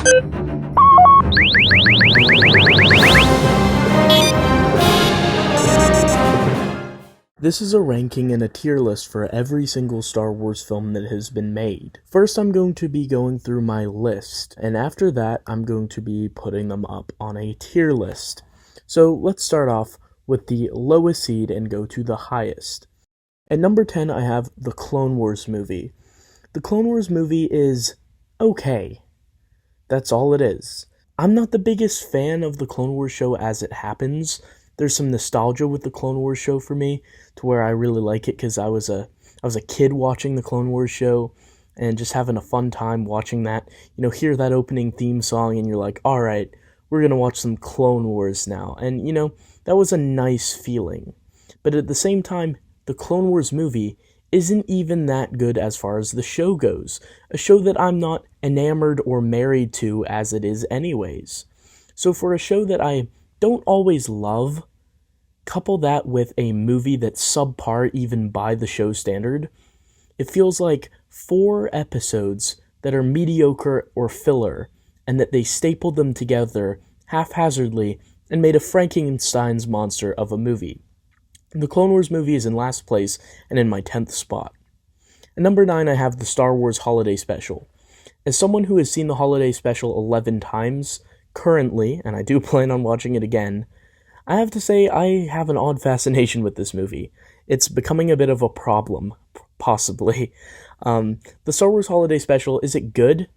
This is a ranking and a tier list for every single Star Wars film that has been made. First, I'm going to be going through my list, and after that, I'm going to be putting them up on a tier list. So let's start off with the lowest seed and go to the highest. At number 10, I have the Clone Wars movie. The Clone Wars movie is okay. That's all it is. I'm not the biggest fan of the Clone Wars show as it happens. There's some nostalgia with the Clone Wars show for me, to where I really like it because I was a kid watching the Clone Wars show and just having a fun time watching that. You know, hear that opening theme song and you're like, all right, we're going to watch some Clone Wars now. And, you know, that was a nice feeling. But at the same time, the Clone Wars movie isn't even that good as far as the show goes. A show that I'm not enamored or married to as it is anyways. So for a show that I don't always love, couple that with a movie that's subpar even by the show standard, it feels like 4 episodes that are mediocre or filler, and that they stapled them together haphazardly and made a Frankenstein's monster of a movie. The Clone Wars movie is in last place and in my 10th spot. At number 9, I have the Star Wars Holiday Special. As someone who has seen the Holiday Special 11 times, currently, and I do plan on watching it again, I have to say I have an odd fascination with this movie. It's becoming a bit of a problem, possibly. The Star Wars Holiday Special, is it good?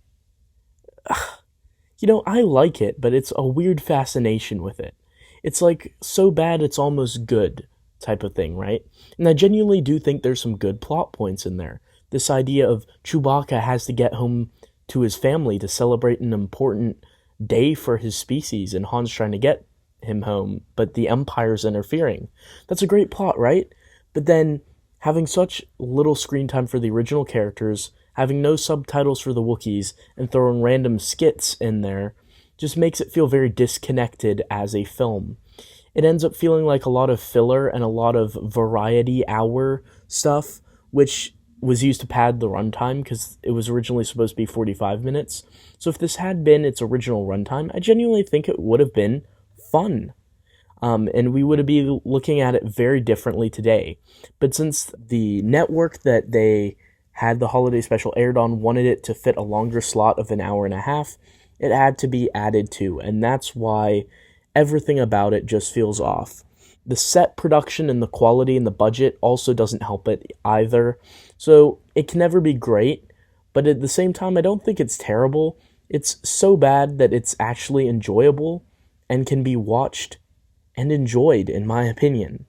You know, I like it, but it's a weird fascination with it. It's like, so bad it's almost good type of thing, right? And I genuinely do think there's some good plot points in there. This idea of Chewbacca has to get home to his family to celebrate an important day for his species, and Han's trying to get him home, but the Empire's interfering. That's a great plot, right? But then, having such little screen time for the original characters, having no subtitles for the Wookiees, and throwing random skits in there, just makes it feel very disconnected as a film. It ends up feeling like a lot of filler and a lot of variety hour stuff, which was used to pad the runtime because it was originally supposed to be 45 minutes. So if this had been its original runtime, I genuinely think it would have been fun. And we would be looking at it very differently today. But since the network that they had the holiday special aired on wanted it to fit a longer slot of an hour and a half, it had to be added to. And that's why everything about it just feels off. The set production and the quality and the budget also doesn't help it either. So it can never be great, but at the same time, I don't think it's terrible. It's so bad that it's actually enjoyable and can be watched and enjoyed, in my opinion.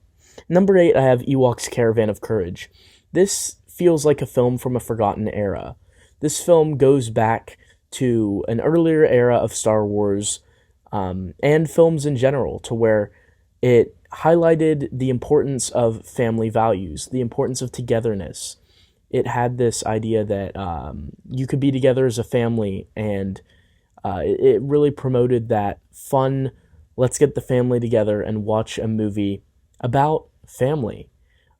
Number 8, I have Ewoks Caravan of Courage. This feels like a film from a forgotten era. This film goes back to an earlier era of Star Wars and films in general, to where it highlighted the importance of family values, the importance of togetherness. It had this idea that you could be together as a family, and it really promoted that fun, let's get the family together and watch a movie about family,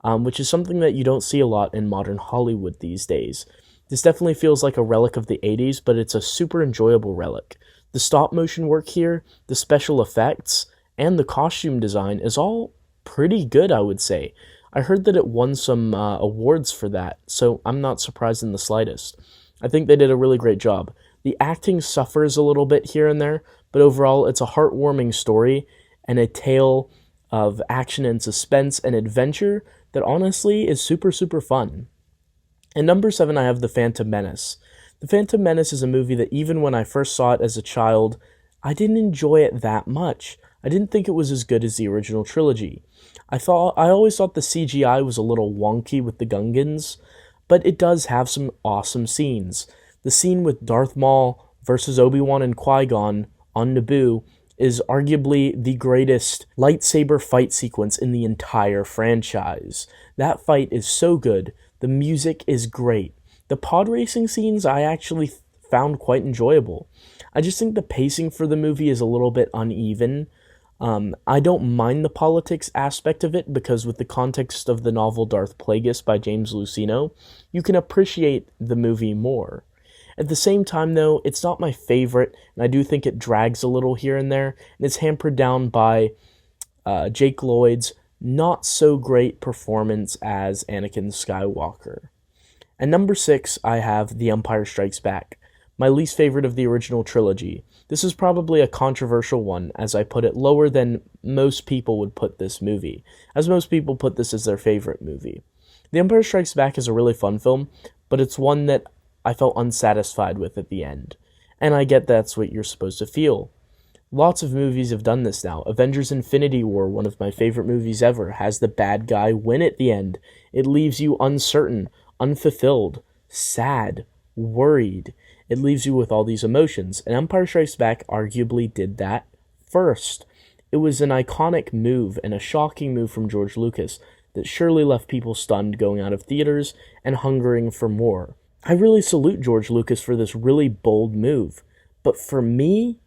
which is something that you don't see a lot in modern Hollywood these days. This definitely feels like a relic of the 80s, but it's a super enjoyable relic. The stop motion work here, the special effects, and the costume design is all pretty good, I would say. I heard that it won some awards for that, so I'm not surprised in the slightest. I think they did a really great job. The acting suffers a little bit here and there, but overall it's a heartwarming story and a tale of action and suspense and adventure that honestly is super, super fun. And number 7, I have The Phantom Menace. The Phantom Menace is a movie that even when I first saw it as a child, I didn't enjoy it that much. I didn't think it was as good as the original trilogy. I always thought the CGI was a little wonky with the Gungans, but it does have some awesome scenes. The scene with Darth Maul versus Obi-Wan and Qui-Gon on Naboo is arguably the greatest lightsaber fight sequence in the entire franchise. That fight is so good. The music is great. The pod racing scenes I actually found quite enjoyable. I just think the pacing for the movie is a little bit uneven. I don't mind the politics aspect of it because with the context of the novel Darth Plagueis by James Luceno, you can appreciate the movie more. At the same time, though, it's not my favorite, and I do think it drags a little here and there, and it's hampered down by Jake Lloyd's not so great performance as Anakin Skywalker. And number 6, I have The Empire Strikes Back, my least favorite of the original trilogy. This is probably a controversial one, as I put it lower than most people would put this movie, as most people put this as their favorite movie. The Empire Strikes Back is a really fun film, but it's one that I felt unsatisfied with at the end. And I get that's what you're supposed to feel. Lots of movies have done this now. Avengers Infinity War, one of my favorite movies ever, has the bad guy win at the end. It leaves you uncertain, unfulfilled, sad, worried. It leaves you with all these emotions. And Empire Strikes Back arguably did that first. It was an iconic move and a shocking move from George Lucas that surely left people stunned going out of theaters and hungering for more. I really salute George Lucas for this really bold move. But for me,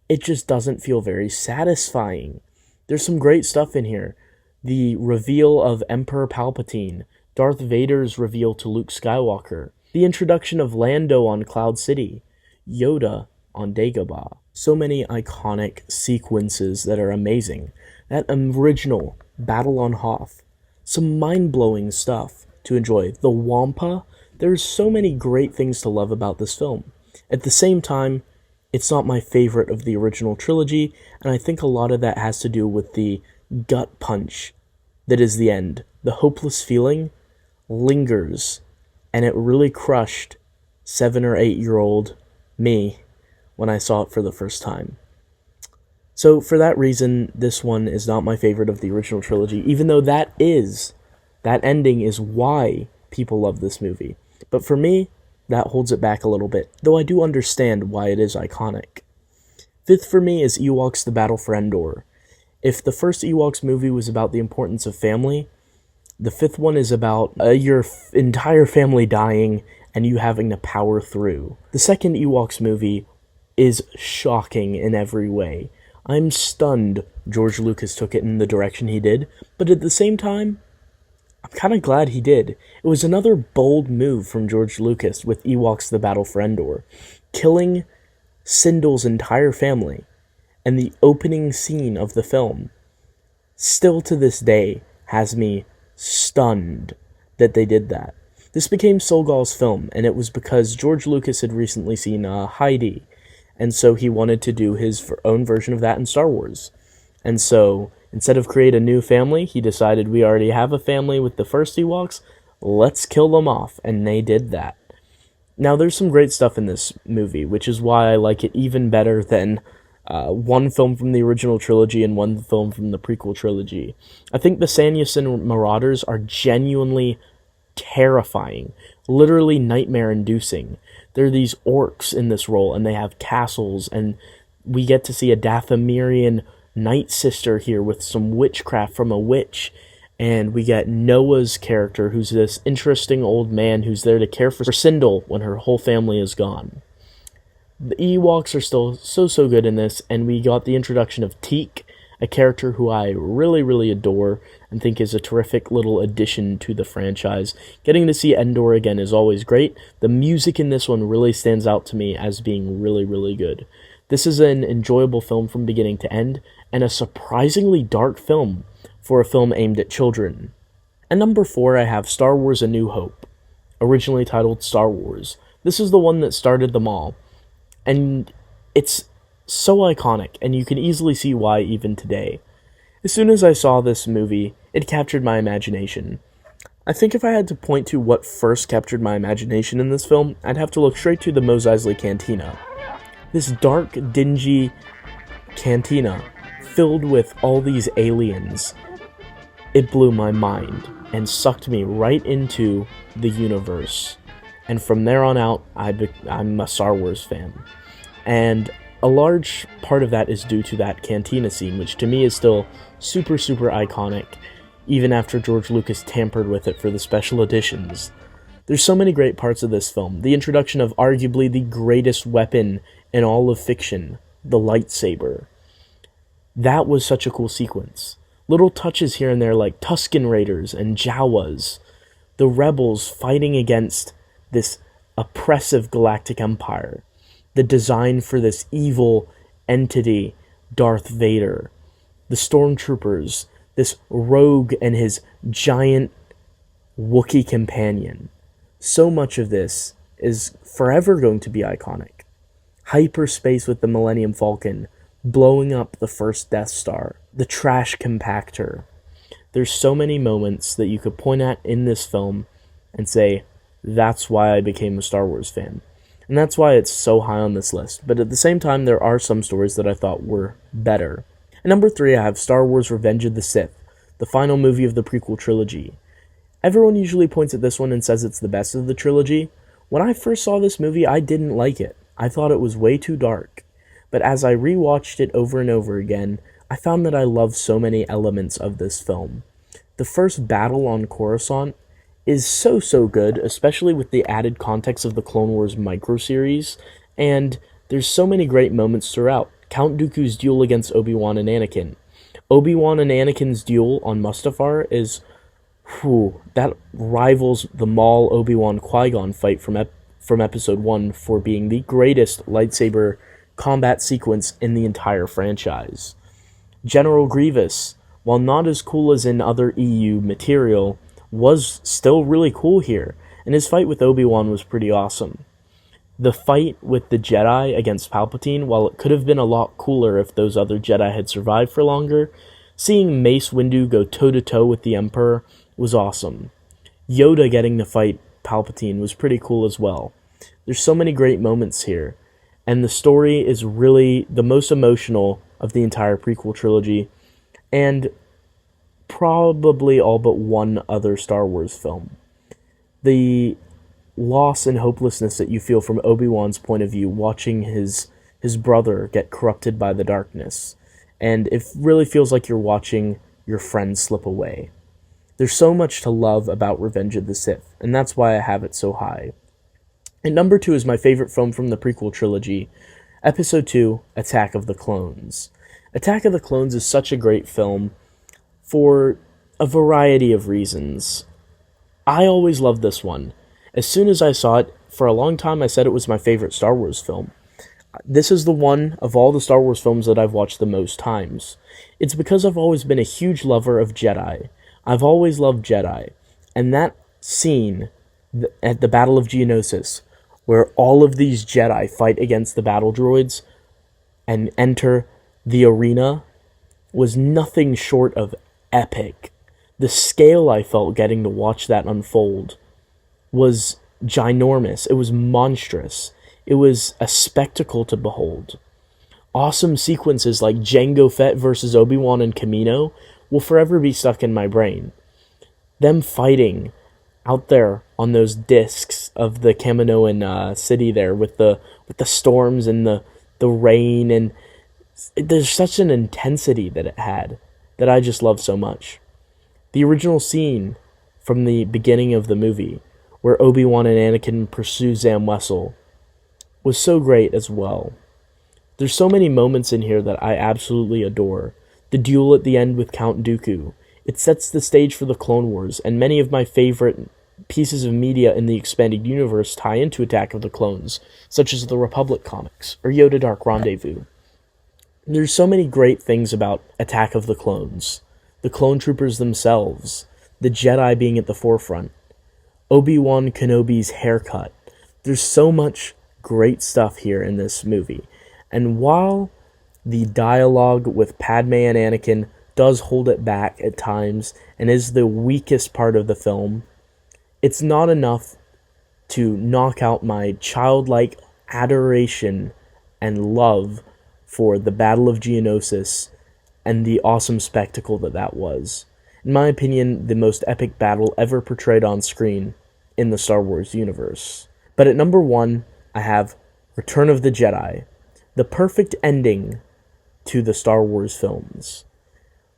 it just doesn't feel very satisfying. There's some great stuff in here. The reveal of Emperor Palpatine, Darth Vader's reveal to Luke Skywalker, the introduction of Lando on Cloud City, Yoda on Dagobah. So many iconic sequences that are amazing. That original battle on Hoth. Some mind-blowing stuff to enjoy. The Wampa. There's so many great things to love about this film. At the same time, it's not my favorite of the original trilogy, and I think a lot of that has to do with the gut punch that is the end. The hopeless feeling lingers, and it really crushed 7 or 8-year-old me when I saw it for the first time. So for that reason, this one is not my favorite of the original trilogy, even though that ending is why people love this movie. But for me, that holds it back a little bit, though I do understand why it is iconic. 5th for me is Ewoks: The Battle for Endor. If the first Ewoks movie was about the importance of family, the 5th one is about your entire family dying and you having to power through. The second Ewoks movie is shocking in every way. I'm stunned George Lucas took it in the direction he did, but at the same time, I'm kind of glad he did. It was another bold move from George Lucas with Ewoks: The Battle for Endor, killing Sindel's entire family, and the opening scene of the film still to this day has me stunned that they did that. This became Solgal's film, and it was because George Lucas had recently seen Heidi, and so he wanted to do his own version of that in Star Wars. And so, instead of create a new family, he decided we already have a family with the first Ewoks, let's kill them off, and they did that. Now, there's some great stuff in this movie, which is why I like it even better than one film from the original trilogy and one film from the prequel trilogy. I think the Sanyasin Marauders are genuinely terrifying, literally nightmare-inducing. There are these orcs in this role, and they have castles, and we get to see a Dathomirian Night Sister here with some witchcraft from a witch, and we get Noah's character, who's this interesting old man who's there to care for Sindel when her whole family is gone. The Ewoks are still so good in this, and we got the introduction of Teak, a character who I really adore and think is a terrific little addition to the franchise. Getting to see Endor again is always great. The music in this one really stands out to me as being really good. This is an enjoyable film from beginning to end, and a surprisingly dark film for a film aimed at children. And number 4, I have Star Wars: A New Hope, originally titled Star Wars. This is the one that started them all, and it's so iconic, and you can easily see why even today. As soon as I saw this movie, it captured my imagination. I think if I had to point to what first captured my imagination in this film, I'd have to look straight to the Mos Eisley Cantina. This dark, dingy cantina filled with all these aliens. It blew my mind and sucked me right into the universe. And from there on out, I'm a Star Wars fan. And a large part of that is due to that cantina scene, which to me is still super iconic, even after George Lucas tampered with it for the special editions. There's so many great parts of this film. The introduction of arguably the greatest weapon in all of fiction, the lightsaber. That was such a cool sequence. Little touches here and there like Tusken Raiders and Jawas. The rebels fighting against this oppressive galactic empire, the design for this evil entity, Darth Vader, the stormtroopers, this rogue and his giant Wookiee companion. So much of this is forever going to be iconic. Hyperspace with the Millennium Falcon, blowing up the first Death Star, the trash compactor. There's so many moments that you could point at in this film and say, that's why I became a Star Wars fan. And that's why it's so high on this list. But at the same time, there are some stories that I thought were better. At number 3, I have Star Wars Revenge of the Sith, the final movie of the prequel trilogy. Everyone usually points at this one and says it's the best of the trilogy. When I first saw this movie, I didn't like it. I thought it was way too dark. But as I rewatched it over and over again, I found that I loved so many elements of this film. The first battle on Coruscant is so good, especially with the added context of the Clone Wars micro-series, and there's so many great moments throughout. Count Dooku's duel against Obi-Wan and Anakin. Obi-Wan and Anakin's duel on Mustafar is, that rivals the Maul Obi-Wan Qui-Gon fight from Episode 1 for being the greatest lightsaber combat sequence in the entire franchise. General Grievous, while not as cool as in other EU material, was still really cool here, and his fight with Obi-Wan was pretty awesome. The fight with the Jedi against Palpatine, while it could have been a lot cooler if those other Jedi had survived for longer, seeing Mace Windu go toe-to-toe with the Emperor was awesome. Yoda getting to fight Palpatine was pretty cool as well. There's so many great moments here, and the story is really the most emotional of the entire prequel trilogy, and probably all but one other Star Wars film. The loss and hopelessness that you feel from Obi-Wan's point of view, watching his brother get corrupted by the darkness, and it really feels like you're watching your friend slip away. There's so much to love about Revenge of the Sith, and that's why I have it so high. And number 2 is my favorite film from the prequel trilogy, Episode 2, Attack of the Clones. Attack of the Clones is such a great film for a variety of reasons. I always loved this one. As soon as I saw it, for a long time I said it was my favorite Star Wars film. This is the one of all the Star Wars films that I've watched the most times. It's because I've always been a huge lover of Jedi. I've always loved Jedi. And that scene at the Battle of Geonosis, where all of these Jedi fight against the battle droids and enter the arena, was nothing short of epic. The scale I felt getting to watch that unfold was ginormous. It was monstrous. It was a spectacle to behold. Awesome sequences like Jango Fett versus Obi-Wan and Kamino will forever be stuck in my brain. Them fighting out there on those discs of the Kaminoan city there with the storms and the rain, and there's such an intensity that it had that I just love so much. The original scene from the beginning of the movie, where Obi-Wan and Anakin pursue Zam Wesell, was so great as well. There's so many moments in here that I absolutely adore. The duel at the end with Count Dooku. It sets the stage for the Clone Wars, and many of my favorite pieces of media in the expanded universe tie into Attack of the Clones, such as the Republic comics, or Yoda Dark Rendezvous. There's so many great things about Attack of the Clones. The clone troopers themselves, the Jedi being at the forefront, Obi-Wan Kenobi's haircut. There's so much great stuff here in this movie. And while the dialogue with Padme and Anakin does hold it back at times and is the weakest part of the film, it's not enough to knock out my childlike adoration and love for the Battle of Geonosis and the awesome spectacle that was. In my opinion, the most epic battle ever portrayed on screen in the Star Wars universe. But at number 1, I have Return of the Jedi, the perfect ending to the Star Wars films.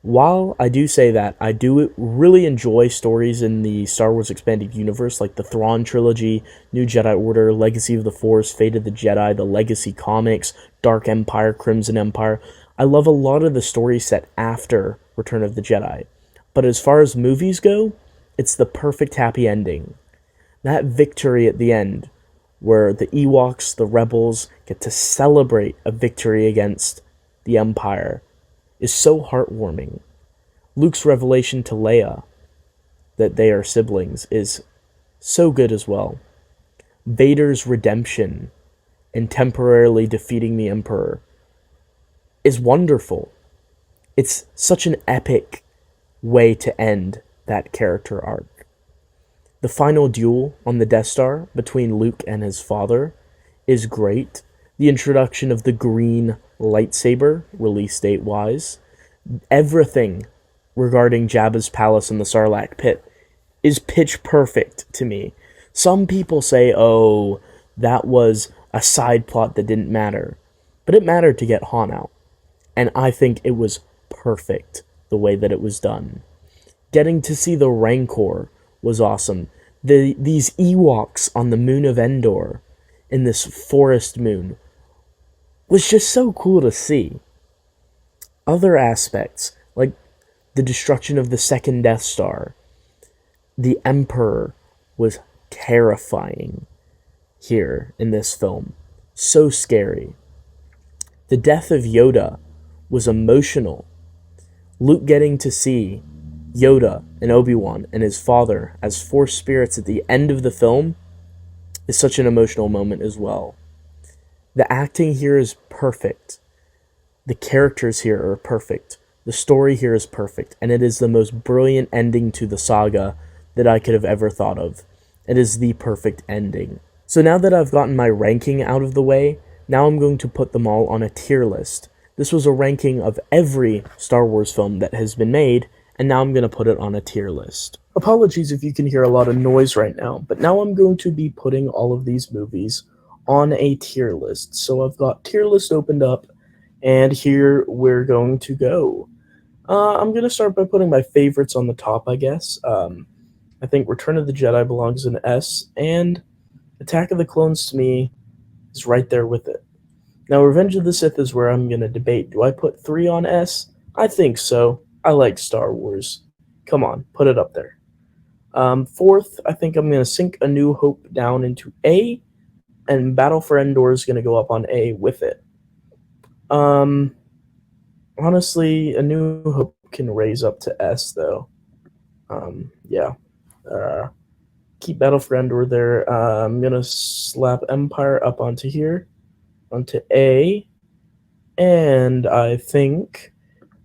While I do say that, I do really enjoy stories in the Star Wars Expanded Universe, like the Thrawn Trilogy, New Jedi Order, Legacy of the Force, Fate of the Jedi, the Legacy comics, Dark Empire, Crimson Empire. I love a lot of the stories set after Return of the Jedi. But as far as movies go, it's the perfect happy ending. That victory at the end, where the Ewoks, the rebels, get to celebrate a victory against the Empire, is so heartwarming. Luke's revelation to Leia that they are siblings is so good as well. Vader's redemption and temporarily defeating the Emperor is wonderful. It's such an epic way to end that character arc. The final duel on the Death Star between Luke and his father is great. The introduction of the green lightsaber, release date wise, everything regarding Jabba's palace and the Sarlacc pit is pitch perfect to me. Some people say, oh, that was a side plot that didn't matter. But it mattered to get Han out. And I think it was perfect the way that it was done. Getting to see the Rancor was awesome. These Ewoks on the moon of Endor, in this forest moon, was just so cool to see. Other aspects, like the destruction of the second Death Star, the Emperor was terrifying here in this film. So scary. The death of Yoda was emotional. Luke getting to see Yoda and Obi-Wan and his father as Force spirits at the end of the film is such an emotional moment as well. The acting here is perfect. The characters here are perfect. The story here is perfect, and it is the most brilliant ending to the saga that I could have ever thought of. It is the perfect ending. So now that I've gotten my ranking out of the way, now I'm going to put them all on a tier list. This was a ranking of every Star Wars film that has been made, and now I'm going to put it on a tier list. Apologies if you can hear a lot of noise right now, but now I'm going to be putting all of these movies on a tier list. So I've got tier list opened up, and here we're going to go. I'm going to start by putting my favorites on the top, I guess. I think Return of the Jedi belongs in S, and Attack of the Clones to me is right there with it. Now, Revenge of the Sith is where I'm going to debate. Do I put 3 on S? I think so. I like Star Wars. Come on, put it up there. Fourth, I think I'm going to sink A New Hope down into A, and Battle for Endor is going to go up on A with it. Honestly, A New Hope can raise up to S, though. Yeah. Keep Battle for Endor there. I'm going to slap Empire up onto here, onto A, and I think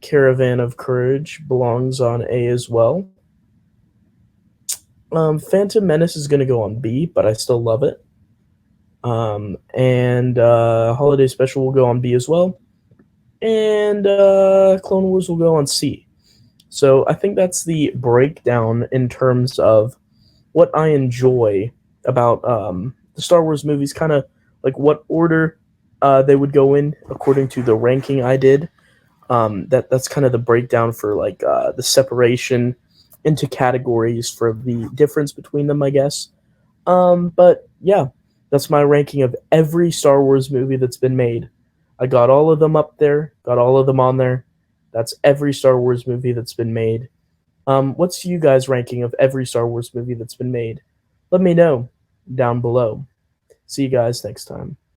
Caravan of Courage belongs on A as well. Phantom Menace is going to go on B, but I still love it. And Holiday Special will go on B as well. And Clone Wars will go on C. So I think that's the breakdown in terms of what I enjoy about the Star Wars movies, kind of like what order they would go in according to the ranking I did. That's kind of the breakdown for like the separation into categories for the difference between them, I guess. But yeah, that's my ranking of every Star Wars movie that's been made. I got all of them up there, got all of them on there. That's every Star Wars movie that's been made. What's you guys' ranking of every Star Wars movie that's been made? Let me know down below. See you guys next time.